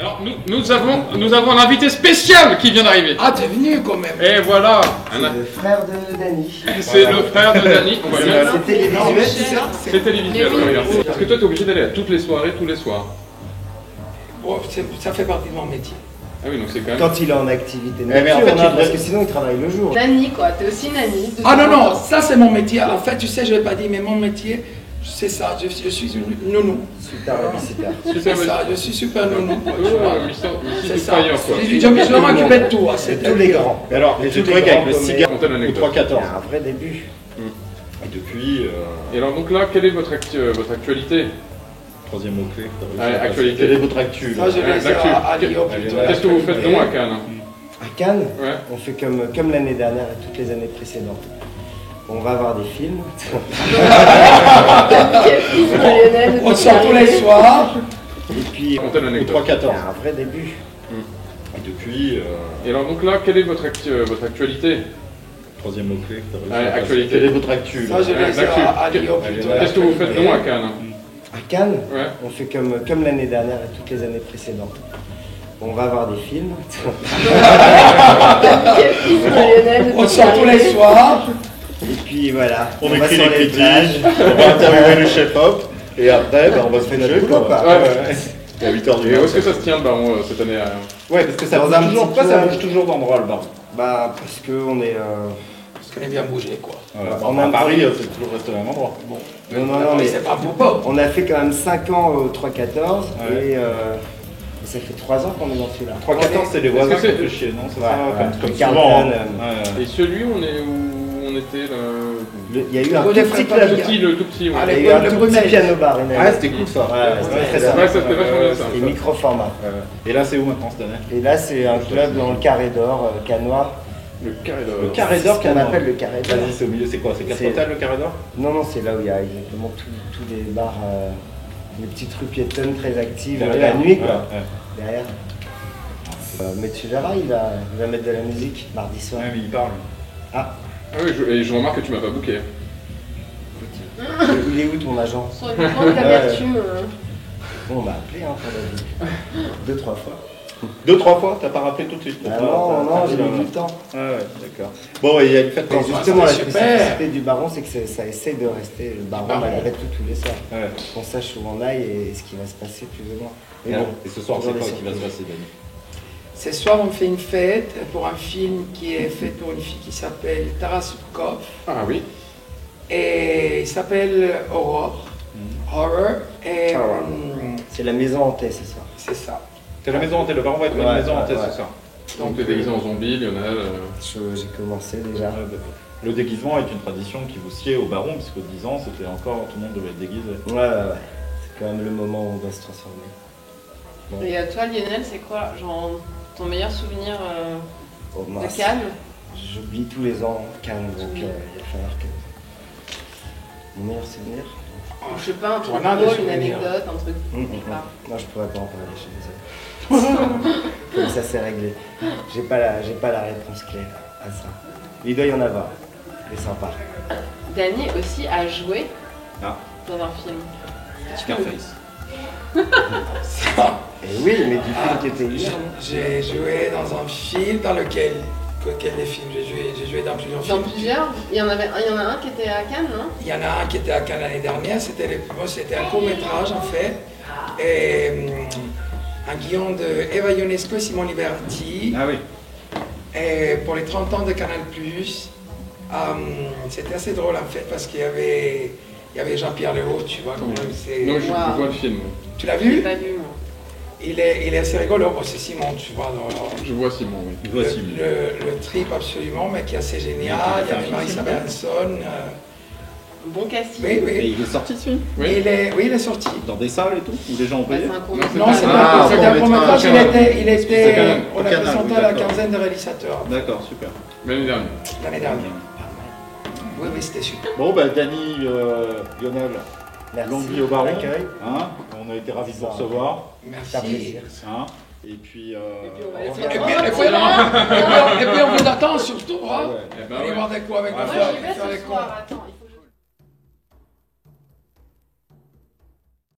Alors nous avons un invité spécial qui vient d'arriver. Ah, t'es venu quand même. Et voilà. C'est le frère de Dany. C'est le frère de Dany. On va bien. C'était les visuels, c'est ça? C'était les visuels, regarde. Parce que toi t'es obligé d'aller à toutes les soirées, tous les soirs. Bon, ça fait partie de mon métier. Ah oui, donc c'est quand même... Quand il est en activité mais en fait, parce que sinon il travaille le jour. Nanny quoi, t'es aussi nanny. Ah non, non, ça c'est mon métier. En fait, tu sais, je l'ai pas dit, mais mon métier, c'est ça. Je suis une nounou. Super babysitter. C'est ça, je suis super nounou. quoi, tu vois. C'est ça. Je dois m'occuper de tout. C'est tous les grands. Mais alors, j'ai trouvé qu'avec le cigare, Racontez au l'anecdote. 3-14. C'est un vrai début. Et depuis, Et alors donc là, quelle est votre actualité? troisième mot-clé. Actualité. Quelle est votre actu Ça, je laisse à Lyon plutôt. Qu'est-ce que vous faites donc à Cannes? À Cannes, Ouais. on fait comme l'année dernière et toutes les années précédentes. On va voir des films. Quel film Lionel? On sort tous les soirs. Et puis, Racontez Au l'anecdote. 3-14. c'est un vrai début. Et depuis, Et alors donc là, quelle est votre actualité? troisième mot-clé. Actualité. Quelle est votre actu Ça, je laisse à Lyon plutôt. Qu'est-ce que vous faites donc à Cannes? À Cannes, Ouais. on fait comme l'année dernière et toutes les années précédentes. On va voir des films. Quel film Lionel? On sort tous les soirs. Et puis voilà, On va écrit sur les plages. critiques, on va interviewer le chef-op, et après, on va se fait coucher. notre boulot, quoi. Et à 8h du Et où matin. est-ce que ça se tient le baron cette année? Ouais, parce que ça Dans bouge un toujours. petit Pourquoi ça coin. bouge toujours d'endroit, le bar? Bah, parce qu'on est. Parce qu'on est bien bougé, quoi. En À même Paris, temps- c'est toujours resté au même endroit. Bon. Non, mais c'est pas pour pas. on a fait quand même 5 ans au 3-14 Ouais. et ça fait 3 ans qu'on est dans celui-là. 3-14, c'est les Est-ce voisins que qui c'est- ont fait chier, non? C'est Ouais, ça, ouais. comme Carlton, souvent. Et celui où on était là... Il y a eu un Vous tout les petit faites pas club. bien. Le tout petit, ouais. Allez. Il y a eu un Le tout Brunei. petit piano bar. une année. Ah, c'était cool ça. Ouais, c'était très sympa. Ouais, ça c'était vachement bien ça. Et micro format. Et là, c'est où maintenant cette année? Et là, c'est un club dans le Carré d'Or, Canois. Le carré d'or. Le carré d'or qu'on appelle le Carré d'Or. Vas-y, c'est au milieu, c'est quoi? C'est 4 C'est- hôtels le carré d'or? Non, c'est là où il y a exactement tous les bars, les petites rues piétonnes très actives Derrière. la nuit, quoi. Ouais, ouais. Derrière. Mais tu verras, il va mettre de la musique mardi soir. Ouais, mais il parle. Ah, Ah oui, et je remarque que tu m'as pas booké. il est où ton agent? Sur une grande amertume. Bon, on m'a appelé hein, pour la vie. 2-3 fois. 2-3 fois, t'as pas rappelé tout de suite? Ah non, j'ai mis du temps. Ah ouais, d'accord. Bon, il y a une fête Mais comme justement, la super. spécificité du baron, c'est que ça essaie de rester le baron malgré tout tous les soirs. Ouais. Qu'on sache où on aille et ce qui va se passer plus ou moins. Mais bon, Et ce soir, c'est toujours quoi des qui va se surprises. passer, Dany? Ce soir, on fait une fête pour un film qui est fait pour une fille qui s'appelle Tara Sukov. Ah oui. Et il s'appelle Horror. Horror. Et Horror. C'est la maison hantée ce soir. c'est ça. C'est la maison hantée, le baron va être dans Ouais, la maison ouais, hantée ouais. ce soir. Donc t'es déguisé en zombie, Lionel. J'ai commencé déjà. Le déguisement est une tradition qui vous sied au baron, puisqu'au 10 ans, c'était encore, tout le monde devait être déguisé. Ouais. C'est quand même le moment où on doit se transformer. Bon. Et toi Lionel, c'est quoi genre ton meilleur souvenir Oh, de mince. Cannes? J'oublie tous les ans Cannes, donc il va falloir que. Mon meilleur souvenir? Je sais pas, un truc On a des drôle, une souvenirs. anecdote, un truc. je sais pas. Non, je pourrais pas en parler, je suis désolé. Comme ça, c'est réglé. J'ai pas la réponse claire à ça. Mais il doit y en avoir. C'est sympa. Dany aussi a joué Ah. dans un film. Scarface. Ça. Et oui, mais du film qui était hier. J'ai joué dans un film dans lequel des films j'ai joué dans plusieurs films. Dans plusieurs, il y en a un qui était à Cannes, non? Il y en a un qui était à Cannes l'année dernière, c'était un court-métrage en fait. Et, un guion de Eva Ionesco et Simon Liberti. Ah oui. Et pour les 30 ans de Canal+, c'était assez drôle en fait parce qu'il y avait Jean-Pierre Lehaut, tu vois. Quand même, c'est- Non, je Wow. vois le film. Tu l'as Je l'ai vu? pas vu moi. Il est assez rigolo. Bon, c'est Simon, tu vois. Je vois Simon, oui. Voici. Le trip absolument, mais qui est assez génial. Il y avait Marie-Isabelle Hanson. Bon casting. Oui, Et oui. il est sorti ce film? Oui. Il est sorti. Dans des salles et tout? Où les gens ont Bah, payé? c'est un court Non, c'est Non, pas- c'est Ah, pas c'était un court-métrage, court-métrage, il C'est était, Canal. on Au a Canal, présenté oui, à la d'accord. quinzaine de réalisateurs D'accord, super. L'année dernière. l'année dernière. Oui, mais c'était super. Bon, bah, Dany, Lionel, Merci. longue vie au baron. L'accueil. Hein, on a été ravis de vous recevoir. Merci. Ça fait plaisir. Hein, et puis, on va Et les puis, faire et voir. puis, et puis on vous attend surtout. Hein. ouais. Eh ben Allez ouais. voir des coups avec Ah, vos Moi frères, j'y vais faire les ce cons. soir, attends.